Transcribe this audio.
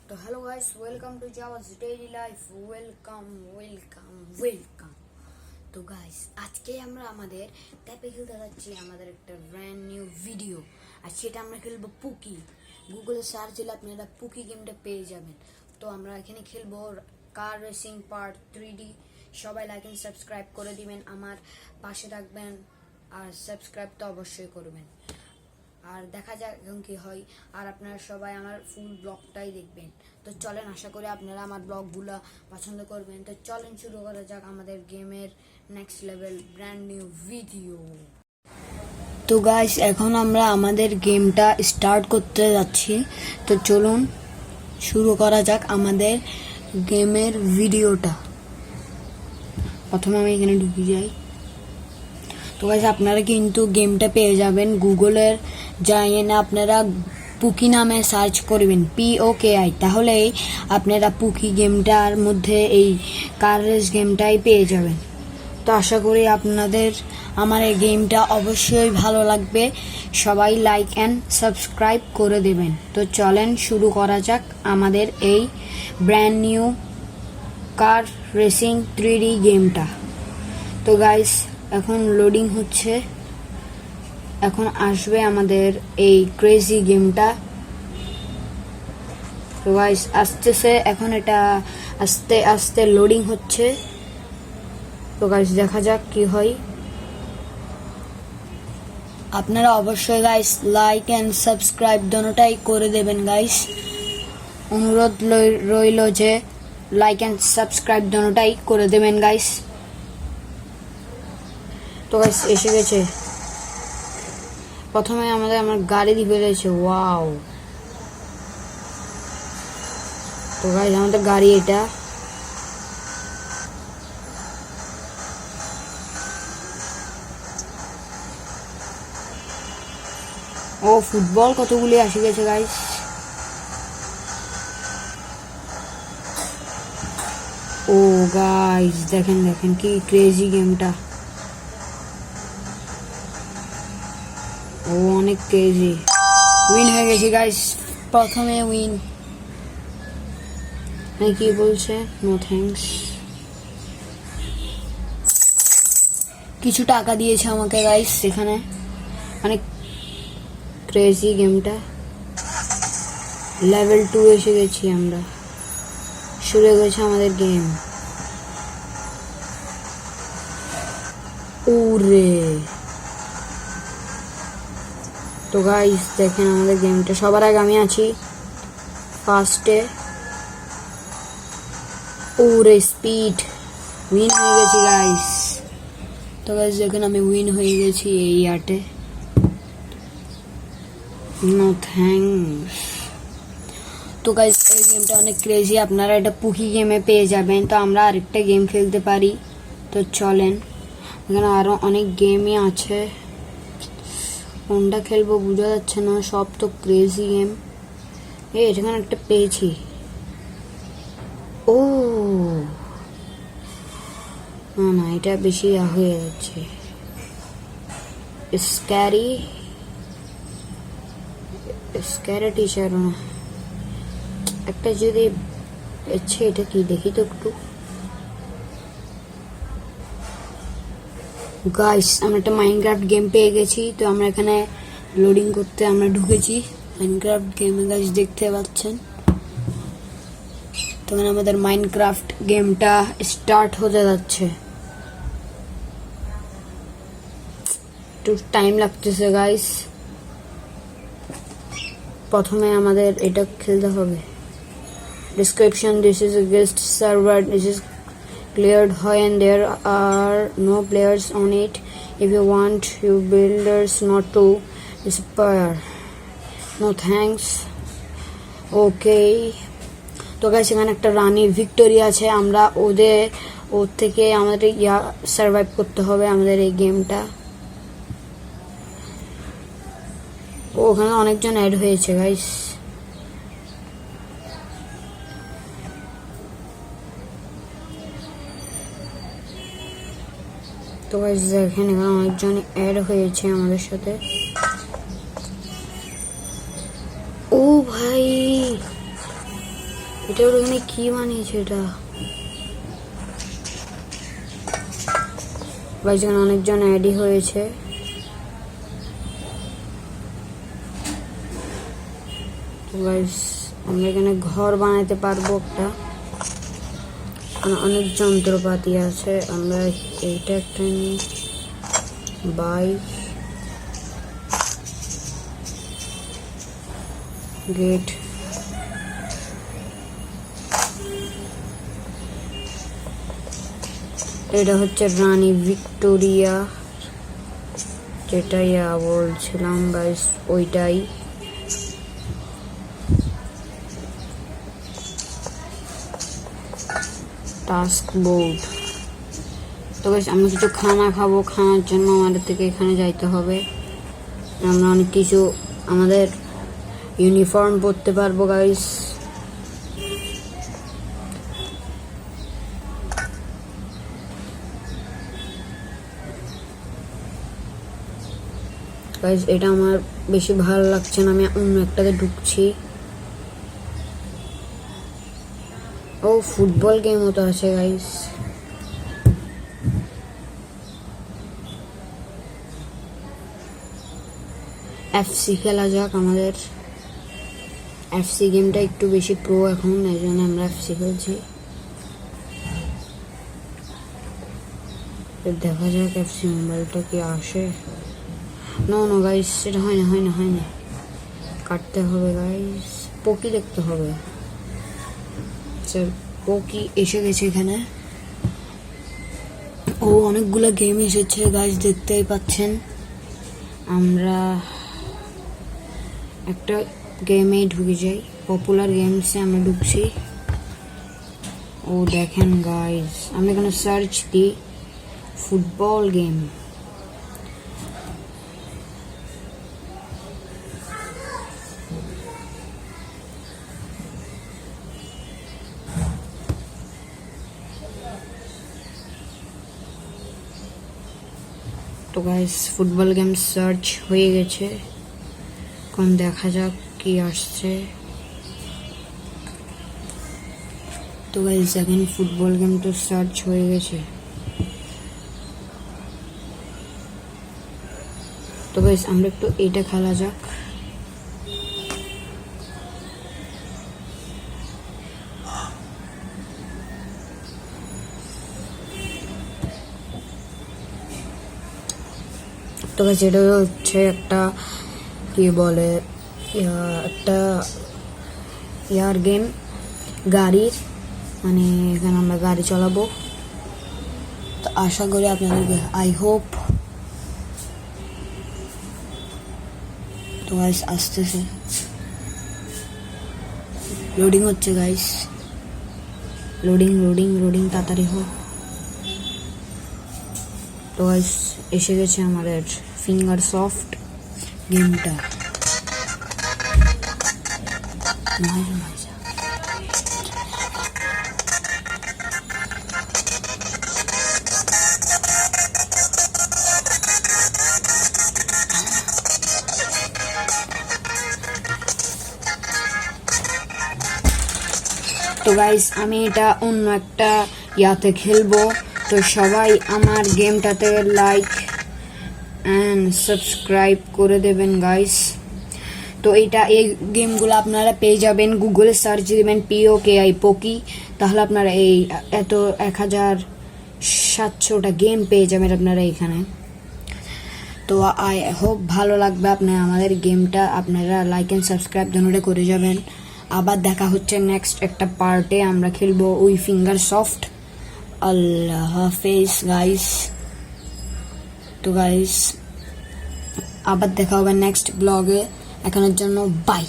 তো hello guys, welcome to Jawaz daily life. Welcome. তো guys, আজকে আমরা আমাদের ট্যাপে খেলতে যাচ্ছি আমাদের একটা ব্র্যান্ড নিউ ভিডিও। আর সেটা আমরা খেলবো পুকি। গুগলে সার্চ দিলে আপনারা পুকি গেমটা পেয়ে যাবেন। তো আমরা এখানে খেলবো কার রেসিং পার্ট 3D। সবাই লাইক এন্ড সাবস্ক্রাইব করে দিবেন, আমার পাশে থাকবেন, আর সাবস্ক্রাইব তো অবশ্যই করবেন। আর দেখা যাক এখন কি হয়। আর আপনারা সবাই আমার ফুল ব্লগটাই দেখবেন। তো চলেন, আশা করি আপনারা আমার ব্লগগুলো পছন্দ করবেন। তো চলেন শুরু করা যাক আমাদের গেমের next level brand new video. তো গাইস, এখন আমরা আমাদের গেমটা স্টার্ট করতে যাচ্ছি। তো চলুন শুরু করা যাক আমাদের গেমের ভিডিওটা। প্রথমে আমি এখানে ঢুকে যাই। তো গাইস, আপনারা কিন্তু গেমটা পেয়ে যাবেন গুগলের যাইয়ে না, আপনারা পুকি নামে সার্চ করবেন POKI, তাহলেই আপনারা পুকি গেমটার মধ্যে এই কার রেস গেমটাই পেয়ে যাবেন। তো আশা করি আপনাদের আমার এই গেমটা অবশ্যই ভালো লাগবে। সবাই লাইক অ্যান্ড সাবস্ক্রাইব করে দেবেন। তো চলেন শুরু করা যাক আমাদের এই brand new car racing 3D গেমটা। তো গাইস, এখন লোডিং হচ্ছে, এখন আসবে আমাদের এই ক্রেজি গেমটা। তো গাইস আসতেছে, এখন এটা আস্তে আস্তে লোডিং হচ্ছে। তো গাইস দেখা যাক কি হয়। আপনারা অবশ্যই গাইস লাইক এন্ড সাবস্ক্রাইব দোনোটাই করে দেবেন গাইস। অনুরোধ রইল যে লাইক এন্ড সাবস্ক্রাইব দোনোটাই করে দেবেন গাইস। তো গাইস এসে গেছে, প্রথমে আমার গাড়ি দিয়ে ফেলেছে। ওয়াও! তো গাইস আমাদের গাড়ি এটা। ও ফুটবল কতগুলি আসে গেছে গাইস। ও গাইস দেখেন দেখেন কি ক্রেজি গেমটা। ও অনেক ক্রেজি। উইন হয়ে গেছি গাইস, প্রথমে উইন। কি বলছে? No thanks. কিছু টাকা দিয়েছে আমাকে গাইস সেখানে। অনেক ক্রেজি গেমটা। লেভেল 2 এসে গেছি আমরা। শুরু হয়ে গেছে আমাদের গেম। ওরে! তো গাইস দেখেন আমাদের গেমটা। সবার আগে আমি আছি ফার্স্টে। ওরে স্পিড! উইন হয়ে গেছি গাইস। তো গাইস দেখেন আমি উইন হয়ে গেছি এই আটে। No thanks. তো গাইস এই গেমটা অনেক ক্রেজি, আপনারা এটা পুকি গেমে পেয়ে যাবেন। তো আমরা আরেকটা গেম খেলতে পারি। তো চলেন, এখানে আরো অনেক গেমই আছে, কোনটা খেলবো বোঝা যাচ্ছে না, সব তো ক্রেজি গেম। এখানে একটা পেয়েছি। ও না, এটা বেশি হয়ে যাচ্ছে। স্ক্যারি টিচার না, একটা যদি আচ্ছা এটা কি দেখি তো একটু। গাইস আমরা একটা মাইনক্রাফট গেম পেয়ে গেছি। তো আমরা এখানে লোডিং করতে আমরা ঢুকেছি মাইনক্রাফট গেমে গাইস, দেখতে পাচ্ছেন। তখন আমাদের মাইনক্রাফট গেমটা স্টার্ট হতে যাচ্ছে। একটু টাইম লাগতেছে গাইস। প্রথমে আমাদের এটা খেলতে হবে। Description: this is a guest server. This is cleared when there are no players on it. If you want your builders not to disappear. No thanks. Okay. তো গাইস এখানে একটা রানী ভিক্টোরিয়া আছে, আমরা ওর থেকে আমাদের সার্ভাইভ করতে হবে আমাদের এই গেমটা। ওখানে অনেকজন অ্যাড হয়েছে গাইস। তো গাইস দেখেন এখানে অনেকজন অ্যাড হয়েছে আমাদের সাথে। ও ভাই এটা ওখানে কি বানিয়েছে এটা গাইস, এখানে অনেকজন অ্যাডই হয়েছে। তো গাইস আমরা এখানে ঘর বানাতে পারবো একটা, অনেক যন্ত্রপাতি আছে। আমরা এইটা একটা নিই, বাইক, গেট, এটা হচ্ছে রানী ভিক্টোরিয়া, যেটাই বলছিলাম গাইস ওইটাই। Task board. তো গাইস আমরা কিছু খানা খাবো, খাওয়ার জন্য আমাদের থেকে এখানে যাইতে হবে। আমরা অনেক কিছু আমাদের ইউনিফর্ম পরতে পারবো গাইস। গাইস এটা আমার বেশি ভালো লাগছে না, আমি অন্য একটাতে ঢুকছি। ও ফুটবল গেমও তো আছে গাইস। এফসি খেলা যাক আমাদের। এফসি গেমটা একটু বেশি প্রো এখন, এই জন্য আমরা এফসি খেলছি। দেখা যাক এফসি মোবাইলটা কি আসে। নো নো গাইস, সেটা হয় না, কাটতে হবে গাইস। পোকি দেখতে হবে। পোকি এসে গেছে এখানে। ও অনেকগুলো গেম এসেছে গাইস, দেখতেই পাচ্ছেন। আমরা একটা গেমেই ঢুকে যাই, পপুলার গেমসে আমরা ঢুকছি। ও দেখেন গাইস, আমি এখানে সার্চ দিই ফুটবল গেম। তো গাইস ফুটবল গেম সার্চ হয়ে গেছে, এখন দেখা যাক কি আসছে। তো গাইস এখন ফুটবল গেম তো সার্চ হয়ে গেছে। তো গাইস আমরা একটু এটা খেলা যাক। তো গাইস এটা হচ্ছে একটা কি বলে একটা ইয়ার গেম, গাড়ির, মানে এখানে আমরা গাড়ি চালাবো। তো আশা করি আপনাদের, আই হোপ। তো গাইস আসতেছে, লোডিং হচ্ছে গাইস, লোডিং তাড়াতাড়ি হোক। তো গাইস এসে গেছে আমাদের ফিঙ্গার সফট গেমটা। তো গাইস আমি এটা অন্য একটা ইয়াতে খেলবো। তো সবাই আমার গেমটাতে লাইক অ্যান্ড সাবস্ক্রাইব করে দেবেন গাইস। তো এই গেমগুলো আপনারা পেয়ে যাবেন, গুগলে সার্চ দেবেন POKI পোকি, তাহলে আপনারা এই এত 1700টা গেম পেয়ে যাবেন আপনারা এখানে। তো আই হোপ ভালো লাগবে আপনার আমাদের গেমটা, আপনারা লাইক অ্যান্ড সাবস্ক্রাইব দুটোটা করে যাবেন। আবার দেখা হচ্ছে নেক্সট একটা পার্টে, আমরা খেলবো ওই ফিঙ্গার সফট। আল্লাহ হাফেজ গাইস। তো গাইস আবার দেখা হবে নেক্সট ব্লগে, এখনের জন্য বাই।